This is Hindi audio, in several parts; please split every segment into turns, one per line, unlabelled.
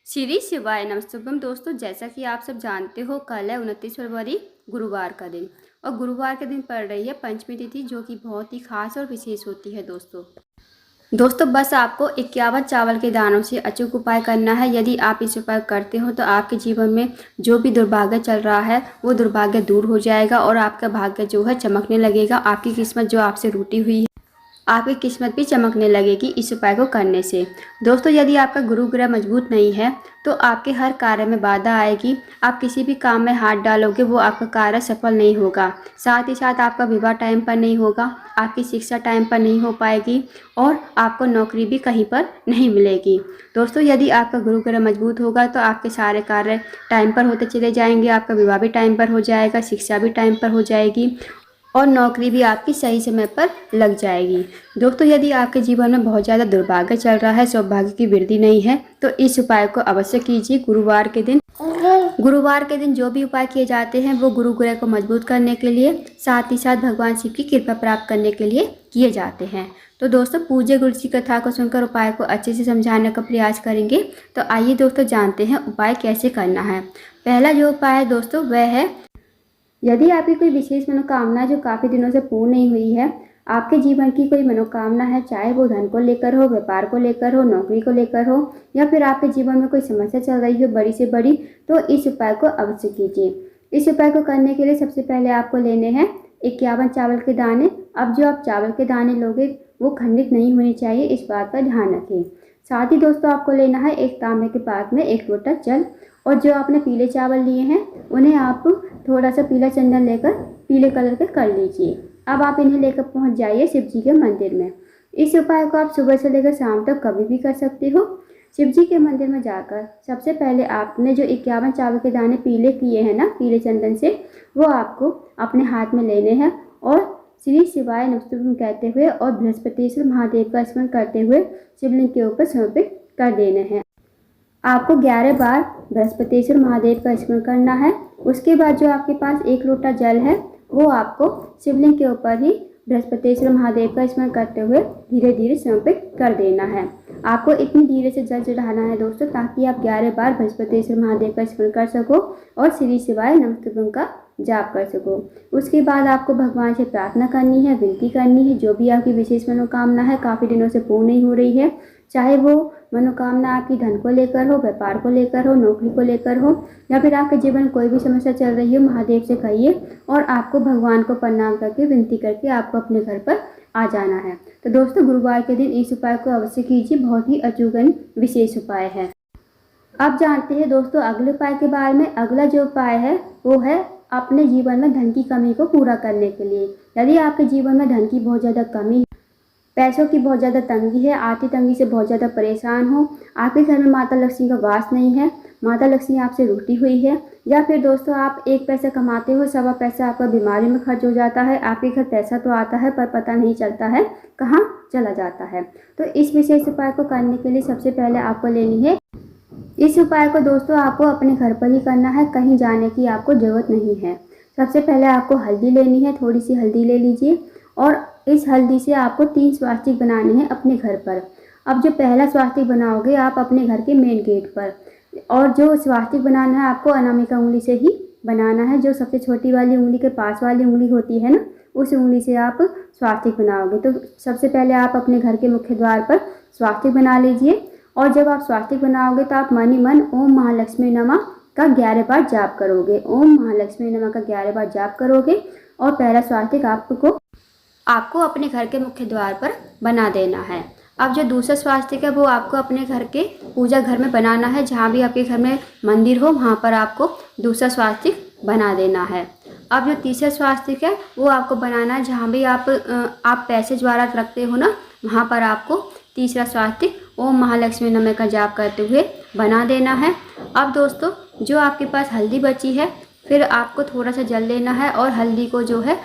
श्री शिवाय नमस्तुभ्यम। दोस्तों, जैसा कि आप सब जानते हो, कल है 29 फरवरी गुरुवार का दिन और गुरुवार के दिन पड़ रही है पंचमी तिथि, जो कि बहुत ही खास और विशेष होती है। दोस्तों बस आपको 51 चावल के दानों से अचूक उपाय करना है। यदि आप इस उपाय करते हो तो आपके जीवन में जो भी दुर्भाग्य चल रहा है वो दुर्भाग्य दूर हो जाएगा और आपका भाग्य जो है चमकने लगेगा। आपकी किस्मत जो आपसे रूठी हुई है, आपकी किस्मत भी चमकने लगेगी इस उपाय को करने से। दोस्तों, यदि आपका गुरु ग्रह मजबूत नहीं है तो आपके हर कार्य में बाधा आएगी। आप किसी भी काम में हाथ डालोगे वो आपका कार्य सफल नहीं होगा। साथ ही साथ आपका विवाह टाइम पर नहीं होगा, आपकी शिक्षा टाइम पर नहीं हो पाएगी और आपको नौकरी भी कहीं पर नहीं मिलेगी। दोस्तों, यदि आपका गुरु ग्रह मजबूत होगा तो आपके सारे कार्य टाइम पर होते चले जाएंगे, आपका विवाह भी टाइम पर हो जाएगा, शिक्षा भी टाइम पर हो जाएगी और नौकरी भी आपकी सही समय पर लग जाएगी। दोस्तों, यदि आपके जीवन में बहुत ज़्यादा दुर्भाग्य चल रहा है, सौभाग्य की वृद्धि नहीं है, तो इस उपाय को अवश्य कीजिए गुरुवार के दिन। गुरुवार के दिन जो भी उपाय किए जाते हैं वो गुरु ग्रह को मजबूत करने के लिए, साथ ही साथ भगवान शिव की कृपा प्राप्त करने के लिए किए जाते हैं। तो दोस्तों, पूज्य गुरु की कथा को सुनकर उपाय को अच्छे से समझाने का प्रयास करेंगे। तो आइए दोस्तों जानते हैं उपाय कैसे करना है। पहला जो उपाय है दोस्तों वह है, यदि आपकी कोई विशेष मनोकामना जो काफ़ी दिनों से पूर्ण नहीं हुई है, आपके जीवन की कोई मनोकामना है, चाहे वो धन को लेकर हो, व्यापार को लेकर हो, नौकरी को लेकर हो, या फिर आपके जीवन में कोई समस्या चल रही हो बड़ी से बड़ी, तो इस उपाय को अवश्य कीजिए। इस उपाय को करने के लिए सबसे पहले आपको लेने हैं 51 चावल के दाने। अब जो आप चावल के दाने लोगे वो खंडित नहीं होने चाहिए, इस बात का ध्यान रखें। साथ ही दोस्तों आपको लेना है एक तांबे के पात्र में 1 लोटा जल, और जो आपने पीले चावल लिए हैं उन्हें आप थोड़ा सा पीला चंदन लेकर पीले कलर के कर लीजिए। अब आप इन्हें लेकर पहुंच जाइए शिव जी के मंदिर में। इस उपाय को आप सुबह से लेकर शाम तक कभी भी कर सकते हो। शिव जी के मंदिर में जाकर सबसे पहले आपने जो 51 चावल के दाने पीले किए हैं ना पीले चंदन से, वो आपको अपने हाथ में लेने हैं और श्री शिवाय नमस्तुभ्यम कहते हुए और बृहस्पतिश्वर महादेव का स्मरण करते हुए शिवलिंग के ऊपर समर्पित कर देने हैं। आपको 11 बार बृहस्पतिश्वर महादेव का स्मरण करना है। उसके बाद जो आपके पास 1 लोटा जल है वो आपको शिवलिंग के ऊपर ही बृहस्पतिश्वर महादेव का स्मरण करते हुए धीरे धीरे समर्पित कर देना है। आपको इतनी धीरे से जल चढ़ाना है दोस्तों, ताकि आप 11 बार बृहस्पतिश्वर महादेव का स्मरण कर सको और श्री शिवाय नमस्तुभ्यम का जाप कर सको। उसके बाद आपको भगवान से प्रार्थना करनी है, विनती करनी है। जो भी आपकी विशेष मनोकामना है, काफ़ी दिनों से पूर्ण नहीं हो रही है, चाहे वो मनोकामना आपकी धन को लेकर हो, व्यापार को लेकर हो, नौकरी को लेकर हो, या फिर आपके जीवन में कोई भी समस्या चल रही हो, महादेव से कहिए और आपको भगवान को प्रणाम करके विनती करके आपको अपने घर पर आ जाना है। तो दोस्तों, गुरुवार के दिन इस उपाय को अवश्य कीजिए, बहुत ही अचूक विशेष उपाय है। अब जानते हैं दोस्तों अगले उपाय के बारे में। अगला जो उपाय है वो है अपने जीवन में धन की कमी को पूरा करने के लिए। यदि आपके जीवन में धन की बहुत ज़्यादा कमी, पैसों की बहुत ज़्यादा तंगी है, आर्थिक तंगी से बहुत ज़्यादा परेशान हो, आपके घर में माता लक्ष्मी का वास नहीं है, माता लक्ष्मी आपसे रूठी हुई है, या फिर दोस्तों आप 1 पैसा कमाते हो, सवा पैसा आपका बीमारी में खर्च हो जाता है, आपके घर पैसा तो आता है पर पता नहीं चलता है कहाँ चला जाता है, तो इस विशेष उपाय को करने के लिए सबसे पहले आपको लेनी है। इस उपाय को दोस्तों आपको अपने घर पर ही करना है, कहीं जाने की आपको ज़रूरत नहीं है। सबसे पहले आपको हल्दी लेनी है, थोड़ी सी हल्दी ले लीजिए और इस हल्दी से आपको 3 स्वास्तिक बनाने हैं अपने घर पर। अब जो पहला स्वास्तिक बनाओगे आप अपने घर के मेन गेट पर, और जो स्वास्तिक बनाना है आपको अनामिका उंगली से ही बनाना है। जो सबसे छोटी वाली उंगली के पास वाली उंगली होती है ना, उस उंगली से आप स्वास्तिक बनाओगे। तो सबसे पहले आप अपने घर के मुख्य द्वार पर स्वास्तिक बना लीजिए, और जब आप स्वास्तिक बनाओगे तो आप मन ही मन ओम महालक्ष्मी नमः का 11 बार जाप करोगे। ओम महालक्ष्मी नमः का 11 बार जाप करोगे और पहला स्वास्तिक आपको अपने घर के मुख्य द्वार पर बना देना है। अब जो दूसरा स्वास्तिक है वो आपको अपने घर के पूजा घर में बनाना है। जहाँ भी आपके घर में मंदिर हो वहाँ पर आपको दूसरा स्वास्तिक बना देना है। अब जो तीसरा स्वास्तिक है वो आपको बनाना है जहाँ भी आप पैसे ज्वारा रखते हो ना, वहाँ पर आपको तीसरा स्वास्तिक ओम महालक्ष्मी नमः का जाप करते हुए बना देना है। अब दोस्तों जो आपके पास हल्दी बची है, फिर आपको थोड़ा सा जल लेना है और हल्दी को जो है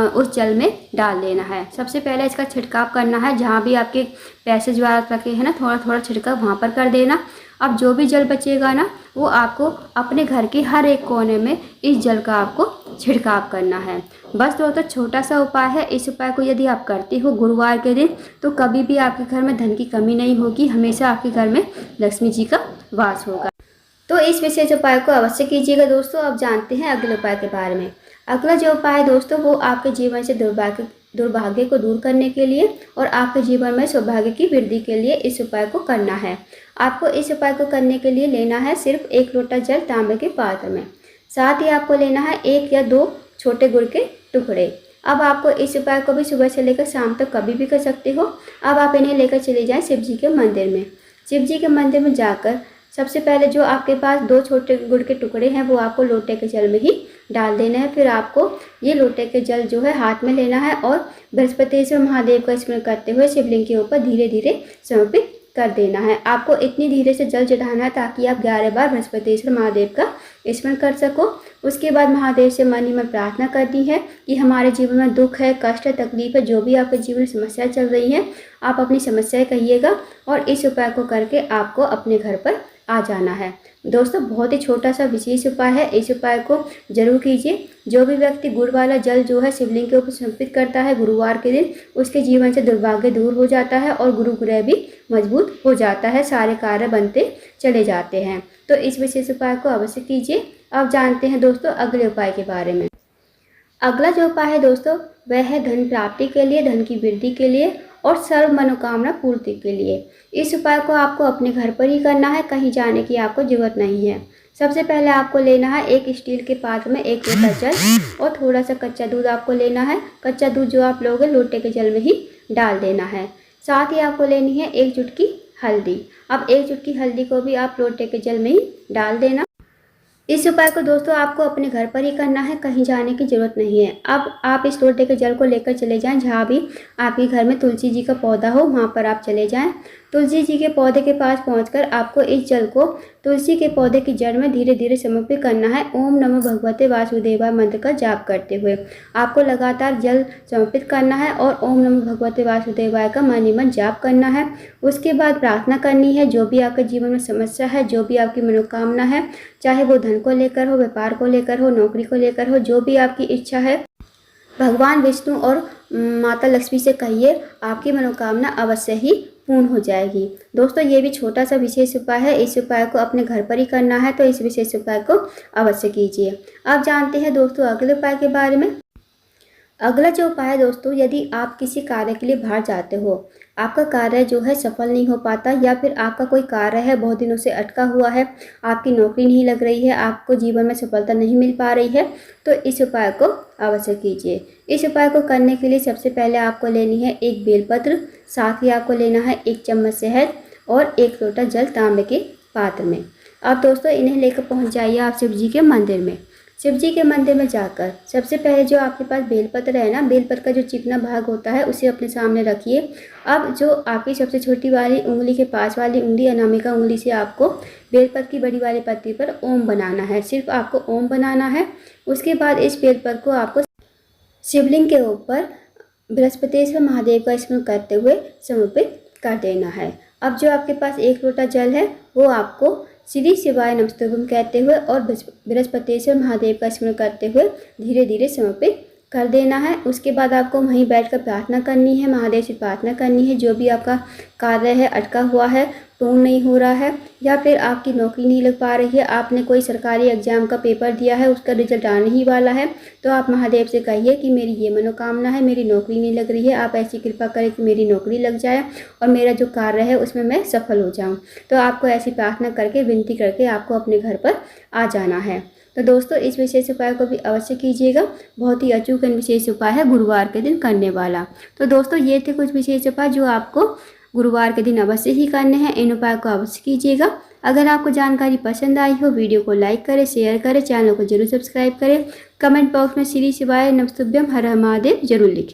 उस जल में डाल देना है। सबसे पहले इसका छिड़काव करना है, जहाँ भी आपके पैसे ज्वारा रखे हैं ना, थोड़ा थोड़ा छिड़काव वहाँ पर कर देना। अब जो भी जल बचेगा ना वो आपको अपने घर के हर एक कोने में इस जल का आपको छिड़काव करना है। बस दोस्तों छोटा सा उपाय है। इस उपाय को यदि आप करते हो गुरुवार के दिन तो कभी भी आपके घर में धन की कमी नहीं होगी, हमेशा आपके घर में लक्ष्मी जी का वास होगा। तो इस विशेष उपाय को अवश्य कीजिएगा दोस्तों। अब जानते हैं अगले उपाय के बारे में। अगला जो उपाय है दोस्तों वो आपके जीवन से दुर्भाग्य को दूर करने के लिए और आपके जीवन में सौभाग्य की वृद्धि के लिए इस उपाय को करना है। आपको इस उपाय को करने के लिए लेना है सिर्फ 1 लोटा जल तांबे के पात्र में। साथ ही आपको लेना है 1 या 2 छोटे गुड़ के टुकड़े। अब आपको इस उपाय को भी सुबह से लेकर शाम तक कभी भी कर सकते हो। अब आप इन्हें लेकर चले जाएं शिव जी के मंदिर में। शिव जी के मंदिर में जाकर सबसे पहले जो आपके पास 2 छोटे गुड़ के टुकड़े हैं वो आपको लोटे के जल में ही डाल देना है। फिर आपको ये लोटे के जल जो है हाथ में लेना है और बृहस्पतिश्वर महादेव का स्मरण करते हुए शिवलिंग के ऊपर धीरे धीरे समर्पित कर देना है। आपको इतनी धीरे से जल चढ़ाना है ताकि आप 11 बार बृहस्पतिश्वर महादेव का स्मरण कर सको। उसके बाद महादेव से मन ही मन प्रार्थना करनी है कि हमारे जीवन में दुख है, कष्ट है, तकलीफ है, जो भी आपके जीवन में समस्या चल रही है आप अपनी समस्याएं कहिएगा और इस उपाय को करके आपको अपने घर पर आ जाना है। दोस्तों बहुत ही छोटा सा विशेष उपाय है, इस उपाय को जरूर कीजिए। जो भी व्यक्ति गुड़ वाला जल जो है शिवलिंग के ऊपर समर्पित करता है गुरुवार के दिन, उसके जीवन से दुर्भाग्य दूर हो जाता है और गुरु ग्रह भी मजबूत हो जाता है, सारे कार्य बनते चले जाते हैं। तो इस विशेष उपाय को अवश्य कीजिए। अब जानते हैं दोस्तों अगले उपाय के बारे में। अगला जो उपाय है दोस्तों वह है धन प्राप्ति के लिए, धन की वृद्धि के लिए और सर्व मनोकामना पूर्ति के लिए। इस उपाय को आपको अपने घर पर ही करना है, कहीं जाने की आपको जरूरत नहीं है। सबसे पहले आपको लेना है एक स्टील के पात्र में 1 लोटा जल और थोड़ा सा कच्चा दूध आपको लेना है। कच्चा दूध जो आप लोगे लोटे के जल में ही डाल देना है। साथ ही आपको लेनी है 1 चुटकी हल्दी। अब 1 चुटकी हल्दी को भी आप लोटे के जल में ही डाल देना। इस उपाय को दोस्तों आपको अपने घर पर ही करना है, कहीं जाने की ज़रूरत नहीं है। अब आप इस लोटे के जल को लेकर चले जाएं जहाँ भी आपके घर में तुलसी जी का पौधा हो वहाँ पर आप चले जाएं। तुलसी जी के पौधे के पास पहुंचकर आपको इस जल को तुलसी के पौधे की जड़ में धीरे धीरे समर्पित करना है। ओम नमो भगवते वासुदेवाय मंत्र का जाप करते हुए आपको लगातार जल समर्पित करना है और ओम नमो भगवते वासुदेवाय का मन ही मन जाप करना है। उसके बाद प्रार्थना करनी है, जो भी आपके जीवन में समस्या है, जो भी आपकी मनोकामना है, चाहे वो धन को लेकर हो, व्यापार को लेकर हो, नौकरी को लेकर हो, जो भी आपकी इच्छा है, भगवान विष्णु और माता लक्ष्मी से कहिए, आपकी मनोकामना अवश्य ही पूर्ण हो जाएगी। दोस्तों ये भी छोटा सा विशेष उपाय है, इस उपाय को अपने घर पर ही करना है, तो इस विशेष उपाय को अवश्य कीजिए। अब जानते हैं दोस्तों अगले उपाय के बारे में। अगला जो उपाय है दोस्तों, यदि आप किसी कार्य के लिए बाहर जाते हो, आपका कार्य जो है सफल नहीं हो पाता या फिर आपका कोई कार्य है बहुत दिनों से अटका हुआ है, आपकी नौकरी नहीं लग रही है, आपको जीवन में सफलता नहीं मिल पा रही है, तो इस उपाय को अवश्य कीजिए। इस उपाय को करने के लिए सबसे पहले आपको लेनी है 1 बेलपत्र, साथ ही आपको लेना है 1 चम्मच शहद और 1 लोटा जल तांबे के पात्र में। अब दोस्तों इन्हें लेकर पहुँच जाइए आप शिव जी के मंदिर में। शिव जी के मंदिर में जाकर सबसे पहले जो आपके पास बेलपत्र है ना, बेलपत्र का जो चिकना भाग होता है उसे अपने सामने रखिए। अब जो आपकी सबसे छोटी वाली उंगली के पास वाली उंगली अनामिका उंगली से आपको बेलपत्र की बड़ी वाली पत्ती पर ओम बनाना है, सिर्फ आपको ओम बनाना है। उसके बाद इस बेलपत्र को आपको शिवलिंग के ऊपर बृहस्पतिश्वर महादेव का स्मरण करते हुए समर्पित कर देना है। अब जो आपके पास 1 लोटा जल है वो आपको श्री शिवाय नमस्तुभ्यम कहते हुए और बृहस्पतिश्वर महादेव का स्मरण करते हुए धीरे धीरे समर्पित कर देना है। उसके बाद आपको वहीं बैठकर प्रार्थना करनी है, महादेव से प्रार्थना करनी है, जो भी आपका कार्य है अटका हुआ है, पूर्ण नहीं हो रहा है या फिर आपकी नौकरी नहीं लग पा रही है, आपने कोई सरकारी एग्जाम का पेपर दिया है उसका रिजल्ट आने ही वाला है, तो आप महादेव से कहिए कि मेरी ये मनोकामना है, मेरी नौकरी नहीं लग रही है, आप ऐसी कृपा करें कि मेरी नौकरी लग जाए और मेरा जो कार्य है उसमें मैं सफल हो जाऊँ। तो आपको ऐसी प्रार्थना करके विनती करके आपको अपने घर पर आ जाना है। तो दोस्तों इस विशेष उपाय को भी अवश्य कीजिएगा, बहुत ही अचूक विशेष उपाय है गुरुवार के दिन करने वाला। तो दोस्तों ये थे कुछ विशेष उपाय जो आपको गुरुवार के दिन अवश्य ही करने हैं, इन उपाय को अवश्य कीजिएगा। अगर आपको जानकारी पसंद आई हो वीडियो को लाइक करें, शेयर करें, चैनल को जरूर सब्सक्राइब करें, कमेंट बॉक्स में श्री शिवाय नमस्तुभ्यम हर हर महादेव जरूर लिखें।